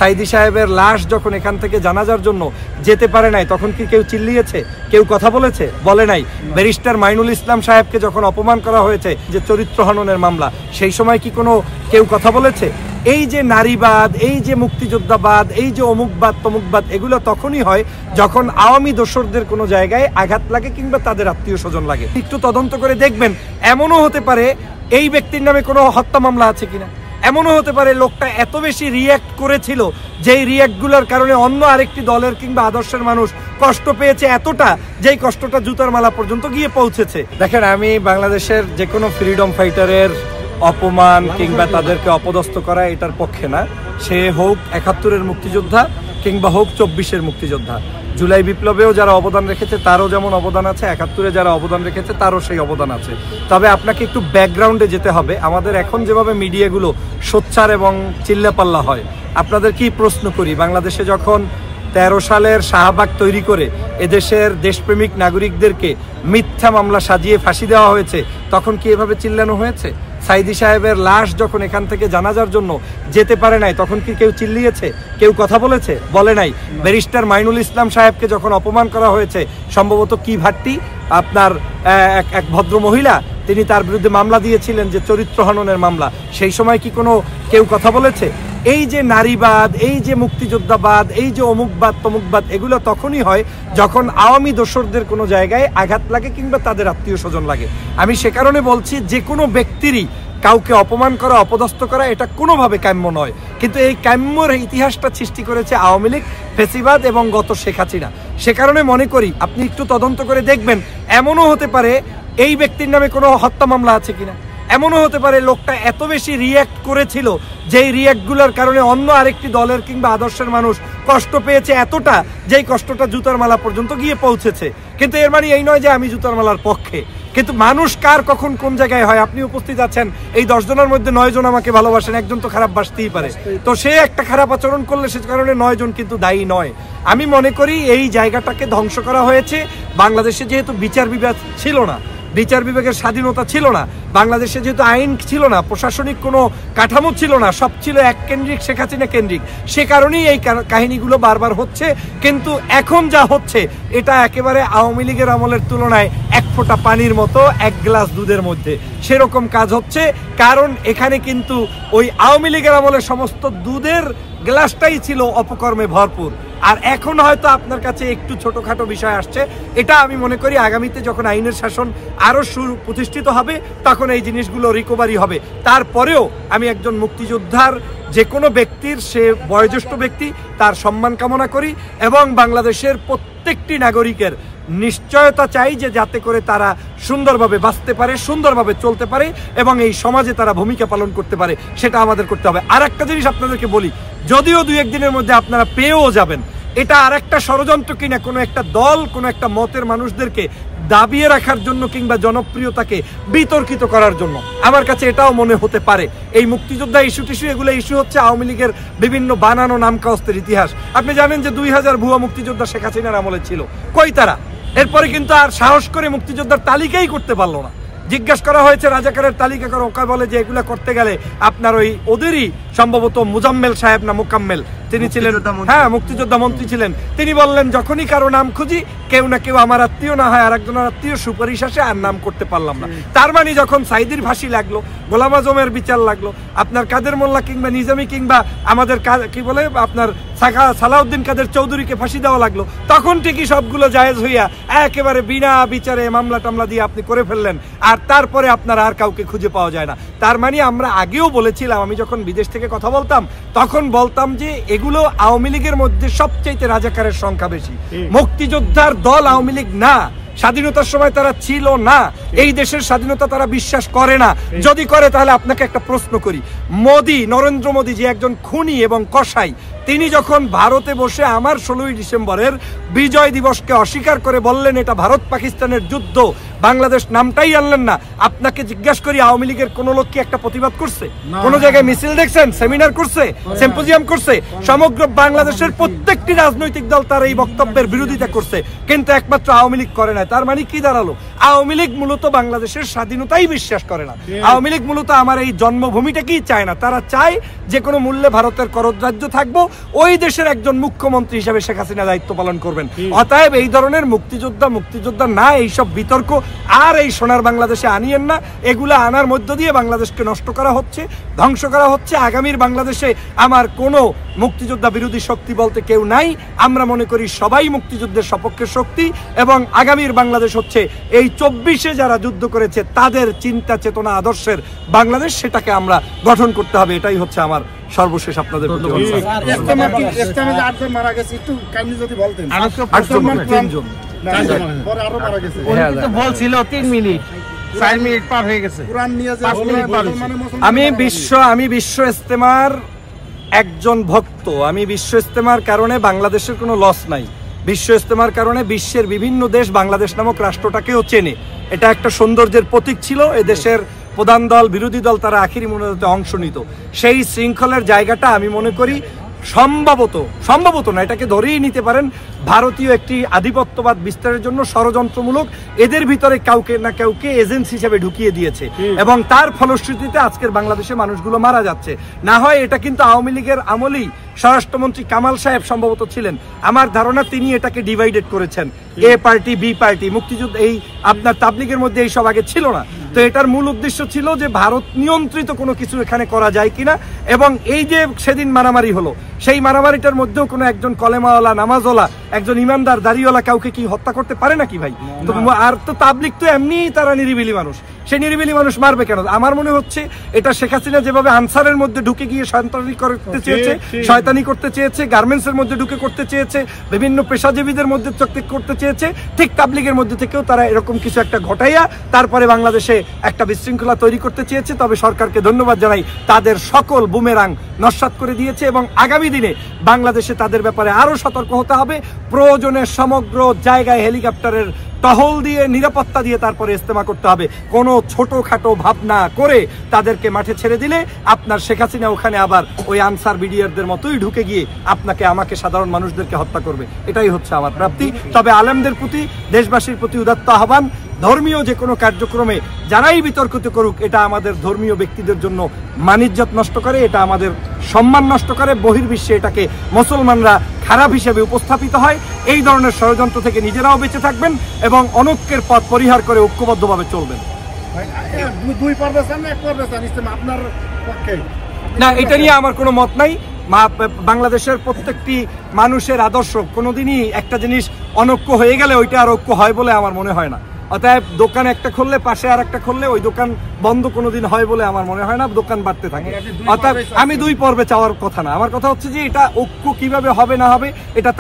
সাইদি সাহেবের লাশ যখন এখান থেকে জানাজার জন্য যেতে পারে নাই, তখন কি কেউ চিল্লিয়েছে, কেউ কথা বলেছে? বলে নাই। ব্যারিস্টার মাইনুল ইসলাম সাহেবকে যখন অপমান করা হয়েছে যে চরিত্র হননের মামলা, সেই সময় কি কোনো কেউ কথা বলেছে? এই যে নারীবাদ, এই যে মুক্তিযোদ্ধাবাদ, এই যে অমুকবাদ তমুকবাদ, এগুলো তখনই হয় যখন আওয়ামী দোসরদের কোনো জায়গায় আঘাত লাগে কিংবা তাদের আত্মীয় স্বজন লাগে। একটু তদন্ত করে দেখবেন, এমনও হতে পারে এই ব্যক্তির নামে কোনো হত্যা মামলা আছে কিনা, এমনও হতে পারে লোকটা এত বেশি রিয়্যাক্ট করেছিল যেই রিয়্যাক্টগুলোর কারণে অন্য আরেকটি দলের কিংবা আদর্শের মানুষ কষ্ট পেয়েছে এতটা, যেই কষ্টটা জুতার মালা পর্যন্ত গিয়ে পৌঁছেছে। দেখেন, আমি বাংলাদেশের যে কোনো ফ্রিডম ফাইটারের অপমান কিংবা তাদেরকে অপদস্থ করা এটার পক্ষে না। সে হোক ৭১-এর মুক্তিযোদ্ধা কিংবা হোক ২৪-এর মুক্তিযোদ্ধা। জুলাই বিপ্লবেও যারা অবদান রেখেছে তারও যেমন অবদান আছে, ৭১-এ যারা অবদান রেখেছে তারও সেই অবদান আছে। তবে আপনাকে একটু ব্যাকগ্রাউন্ডে যেতে হবে। আমাদের এখন যেভাবে মিডিয়াগুলো সোচ্চার এবং চিল্লাপাল্লা হয়, আপনাদের কি প্রশ্ন করি, বাংলাদেশে যখন ১৩ সালের শাহবাগ তৈরি করে এদেশের দেশপ্রেমিক নাগরিকদেরকে মিথ্যা মামলা সাজিয়ে ফাঁসি দেওয়া হয়েছে, তখন কি এভাবে চিল্লানো হয়েছে? সাইদি সাহেবের লাশ যখন এখান থেকে জানাজার জন্য যেতে পারে নাই, তখন কি কেউ চিল্লিয়েছে, কেউ কথা বলেছে? বলে নাই। ব্যারিস্টার মাইনুল ইসলাম সাহেবকে যখন অপমান করা হয়েছে, সম্ভবত কি ভাট্টি আপনার এক ভদ্র মহিলা, তিনি তার বিরুদ্ধে মামলা দিয়েছিলেন যে চরিত্র হননের মামলা, সেই সময় কি কোনো কেউ কথা বলেছে? এই যে নারীবাদ, এই যে মুক্তিযোদ্ধাবাদ, এই যে অমুকবাদ তমুকবাদ, এগুলো তখনই হয় যখন আওয়ামী দোসরদের কোনো জায়গায় আঘাত লাগে কিংবা তাদের আত্মীয় স্বজন লাগে। আমি সে কারণে বলছি, যে কোনো ব্যক্তিরই কাউকে অপমান করা, অপদস্থ করা, এটা কোনোভাবে কাম্য নয়। কিন্তু এই কাম্যর ইতিহাসটা সৃষ্টি করেছে আওয়ামী লীগ, ফ্যাসিবাদ এবং গত শেখ হাসিনা। সে কারণে মনে করি আপনি একটু তদন্ত করে দেখবেন, এমনও হতে পারে এই ব্যক্তির নামে কোনো হত্যা মামলা আছে কিনা, এমনও হতে পারে লোকটা এত বেশি রিয়্যাক্ট করেছিল যেই রিয়্যাক্টগুলোর কারণে অন্য আরেকটি দলের কিংবা আদর্শের মানুষ কষ্ট পেয়েছে এতটা, যেই কষ্টটা জুতার মালা পর্যন্ত গিয়ে পৌঁছেছে। কিন্তু এর মানে এই নয় যে আমি জুতার মালার পক্ষে। কিন্তু মানুষ কার কখন কোন জায়গায় হয়, আপনি উপস্থিত আছেন, এই 10 জনের মধ্যে 9 জন আমাকে ভালোবাসেন, একজন তো খারাপ বাসতেই পারে। তো সে একটা খারাপ আচরণ করলে সে কারণে 9 জন কিন্তু দায়ী নয়। আমি মনে করি এই জায়গাটাকে ধ্বংস করা হয়েছে। বাংলাদেশে যেহেতু বিচার বিভাগ ছিল না, বিচার বিভাগের স্বাধীনতা ছিল না, বাংলাদেশে যেহেতু আইন ছিল না, প্রশাসনিক কোনো কাঠামো ছিল না, সব ছিল এক কেন্দ্রিক, শেখ হাসিনা কেন্দ্রিক, সে কারণেই এই কাহিনীগুলো বারবার হচ্ছে। কিন্তু এখন যা হচ্ছে এটা একেবারে আওয়ামী লীগের আমলের তুলনায় এক ফোঁটা পানির মতো, এক গ্লাস দুধের মধ্যে সেরকম কাজ হচ্ছে। কারণ এখানে কিন্তু ওই আওয়ামী লীগের আমলের সমস্ত দুধের গ্লাসটাই ছিল অপকর্মে ভরপুর। আর এখন হয়তো আপনার কাছে একটু ছোটখাটো বিষয় আসছে, এটা আমি মনে করি আগামীতে যখন আইনের শাসন আরো প্রতিষ্ঠিত হবে তখন এই জিনিসগুলো রিকভারি হবে। তারপরেও আমি একজন মুক্তিযোদ্ধার, যে কোনো ব্যক্তির, সে বয়োজ্যেষ্ঠ ব্যক্তি, তার সম্মান কামনা করি এবং বাংলাদেশের প্রত্যেকটি নাগরিকের নিশ্চয়তা চাই যে যাতে করে তারা সুন্দরভাবে বাঁচতে পারে, সুন্দরভাবে চলতে পারে এবং এই সমাজে তারা ভূমিকা পালন করতে পারে, সেটা আমাদের করতে হবে। আর একটা জিনিস আপনাদেরকে বলি, যদিও 2-1 দিনের মধ্যে আপনারা পেয়েও যাবেন, এটা আর একটা ষড়যন্ত্র কিনা কোনো একটা দল, কোনো একটা মতের মানুষদেরকে দাবিয়ে রাখার জন্য কিংবা জনপ্রিয়তাকে বিতর্কিত করার জন্য, আমার কাছে এটাও মনে হতে পারে। এই মুক্তিযোদ্ধা ইস্যু টিস্যু, এগুলো ইস্যু হচ্ছে আওয়ামী লীগের বিভিন্ন বানানো নামকাওস্তের ইতিহাস। আপনি জানেন যে 2000 ভুয়া মুক্তিযোদ্ধা শেখ হাসিনার আমলে ছিল, কই তারা? এরপরে কিন্তু আর সাহস করে মুক্তিযোদ্ধার তালিকাই করতে পারলো না। জিজ্ঞেস করা হয়েছে রাজাকারের তালিকা করো, ওকে বলে যে এগুলা করতে গেলে আপনার ওই ওদেরই সম্ভবত মুজাম্মেল সাহেব না মোকাম্মেল, তিনি ছিলেন, হ্যাঁ মুক্তিযোদ্ধা মন্ত্রী ছিলেন, তিনি বললেন যখনই কারো নাম খুঁজি কেউ না কেউ আমার আত্মীয় না হয় আরেকজনের আত্মীয় সুপারিশ আসে, আর নাম করতে পারলাম না। তার মানে যখন সাইদির ফাঁসি লাগলো, গোলাম আজমের বিচার লাগলো, আপনার কাদের মোল্লা কিংবা নিজামী কিংবা আমাদের কি বলে আপনার সালাউদ্দিন কাদের চৌধুরীকে ফাঁসি দেওয়া লাগলো, তখন ঠিকই সবগুলো জায়েজ হইয়া একেবারে বিনা বিচারে মামলা টামলা দিয়ে আপনি করে ফেললেন, আর তারপরে আপনার আর কাউকে খুঁজে পাওয়া যায় না। তার মানে আমরা আগেও বলেছিলাম, আমি যখন বিদেশ থেকে কথা বলতাম তখন বলতাম যে এগুলো আওয়ামী লীগের মধ্যে সবচাইতে রাজাকারের সংখ্যা বেশি। মুক্তিযোদ্ধার দল আওয়ামী লীগ না, স্বাধীনতার সময় তারা ছিল না, এই দেশের স্বাধীনতা তারা বিশ্বাস করে না। যদি করে তাহলে আপনাকে একটা প্রশ্ন করি, মোদি, নরেন্দ্র মোদি যে একজন খুনি এবং কসাই, তিনি যখন ভারতে বসে আমার 16ই ডিসেম্বরের বিজয় দিবসকে অস্বীকার করে বললেন এটা ভারত পাকিস্তানের যুদ্ধ, বাংলাদেশ নামটাই আনলেন না। আপনাকে জিজ্ঞাসা করি, আওয়ামী লীগের কোন লোক কি একটা প্রতিবাদ করছে? কোন জায়গায় মিছিল দেখছেন, সেমিনার করছে, সিম্পোজিয়াম করছে? সমগ্র বাংলাদেশের প্রত্যেকটি রাজনৈতিক দল তার এই বক্তব্যের বিরোধিতা করছে, কিন্তু একমাত্র আওয়ামী লীগ করে না। তার মানে কি দাঁড়ালো? আওয়ামী লীগ মূলত বাংলাদেশের স্বাধীনতাই বিশ্বাস করে না। আওয়ামী লীগ মূলত আমার এই জন্মভূমিটাকেই চায় না। তারা চায় যে কোনো মূল্যে ভারতের কররাজ্য থাকবো, ওই দেশের একজন মুখ্যমন্ত্রী হিসেবে শেখ হাসিনা দায়িত্ব পালন করবেন। অতএব এই ধরনের মুক্তিযোদ্ধা না, এইসব বিতর্ক আর এই সোনার বাংলাদেশে আনিয়েন না। এগুলা আনার মধ্য দিয়ে বাংলাদেশকে নষ্ট করা হচ্ছে, ধ্বংস করা হচ্ছে। আগামীর বাংলাদেশে আমার কোনো মুক্তিযোদ্ধা বিরোধী শক্তি বলতে কেউ নাই। আমরা মনে করি সবাই মুক্তিযুদ্ধের সপক্ষে শক্তি, এবং আগামীর বাংলাদেশ হচ্ছে এই 24-এ যারা যুদ্ধ করেছে তাদের চিন্তা চেতনা আদর্শের বাংলাদেশ, সেটাকে আমরা গঠন করতে হবে। এটাই হচ্ছে আমার সর্বশেষ আপনাদের বলছিল 3 মিনিট 4 মিনিট পার হয়ে গেছে। আমি বিশ্ব ইজতেমার একজন ভক্ত। আমি বিশ্ব ইজতেমার কারণে বাংলাদেশের কোনো লস নাই। বিশ্ব ইজতেমার কারণে বিশ্বের বিভিন্ন দেশ বাংলাদেশ নামক রাষ্ট্রটাকেও চেনে। এটা একটা সৌন্দর্যের প্রতীক ছিল। এ দেশের প্রধান দল, বিরোধী দল তারা আখিরি মোনাজাতে অংশ নিত। সেই শৃঙ্খলের জায়গাটা আমি মনে করি সম্ভবত না, এটাকে ধরেই নিতে পারেন ভারতীয় একটি আধিপত্যবাদ বিস্তারের জন্য ষড়যন্ত্রমূলক এদের ভিতরে কাউকে না কাউকে এজেন্সি হিসেবে ঢুকিয়ে দিয়েছে, এবং তার ফলশ্রুতিতে আজকের বাংলাদেশে মানুষগুলো মারা যাচ্ছে। না হয় এটা কিন্তু আওয়ামী লীগের আমলেই স্বরাষ্ট্রমন্ত্রী কামাল সাহেব সম্ভবত ছিলেন। আমার ধারণা তিনি এটাকে ডিভাইডেড করেছেন, এ পার্টি বি পার্টি। মুক্তিযুদ্ধ এই আপনার তাবলিগের মধ্যে এই সব আগে ছিল না। তো এটার মূল উদ্দেশ্য ছিল যে ভারত নিয়ন্ত্রিত কোনো কিছু এখানে করা যায় কিনা, এবং এই যে সেদিন মারামারি হলো, সেই মারামারিটার মধ্যেও কোনো একজন কলেমাওয়ালা, নামাজওয়ালা, একজন ইমানদার, দাড়িওয়ালা কাউকে কি হত্যা করতে পারে নাকি ভাই? তো আর তো তাবলিগ তো এমনিই তারা নিরিবিলি মানুষ, সেই নিরিবিলি মানুষ মারবে কেন? আমার মনে হচ্ছে এটা শেখ হাসিনা যেভাবে আনসারের মধ্যে ঢুকে গিয়ে শয়তানি করতে চেয়েছে, গার্মেন্টস এর মধ্যে ঢুকে করতে চেয়েছে, বিভিন্ন পেশাজীবীদের মধ্যে করতে চেয়েছে, ঠিক তাবলিগের মধ্যে থেকেও তারা এরকম কিছু একটা ঘটাইয়া তারপরে বাংলাদেশে একটা বিশৃঙ্খলা তৈরি করতে চেয়েছে। তবে সরকারকে ধন্যবাদ জানাই, তাদের সকল বুমেরাং নস্যাৎ করে দিয়েছে, এবং আগামী দিনে বাংলাদেশে তাদের ব্যাপারে আরো সতর্ক হতে হবে। প্রয়োজনে সমগ্র জায়গায় হেলিকপ্টারের টহল দিয়ে, নিরাপত্তা দিয়ে তারপরে ইজতেমা করতে হবে। কোনো ছোটখাটো ভাবনা করে তাদেরকে মাঠে ছেড়ে দিলে আপনার শেখ হাসিনা ওখানে আবার ওই আনসার বিডিআরদের মতোই ঢুকে গিয়ে আপনাকে, আমাকে, সাধারণ মানুষদেরকে হত্যা করবে। এটাই হচ্ছে আমার প্রাপ্তি। তবে আলেমদের প্রতি, দেশবাসীর প্রতি উদাত্ত আহ্বান, ধর্মীয় যে কোনো কার্যক্রমে যারাই বিতর্কিত করুক, এটা আমাদের ধর্মীয় ব্যক্তিদের জন্য মানিজ্যত নষ্ট করে, এটা আমাদের সম্মান নষ্ট করে। বহির্বিশ্বে এটাকে মুসলমানরা খারাপ হিসেবে উপস্থাপিত হয়। এই ধরনের ষড়যন্ত্র থেকে নিজেরাও বেঁচে থাকবেন এবং অনৈক্যের পথ পরিহার করে ঐক্যবদ্ধভাবে চলবেন। না, এটা নিয়ে আমার কোনো মত নাই। বাংলাদেশের প্রত্যেকটি মানুষের আদর্শ, কোনোদিনই একটা জিনিস অনৈক্য হয়ে গেলে ওইটা আর ঐক্য হয় বলে আমার মনে হয় না। অতএব দোকান একটা খুললে পাশে আর একটা খুললে ওই দোকান বন্ধ কোনোদিন হয় বলে আমার মনে হয় না, দোকান বাড়তে থাকে। অতএব আমি 2 পর্বে চাওয়ার কথা না, আমার কথা হচ্ছে যে এটা ঐক্য কিভাবে হবে না হবে এটা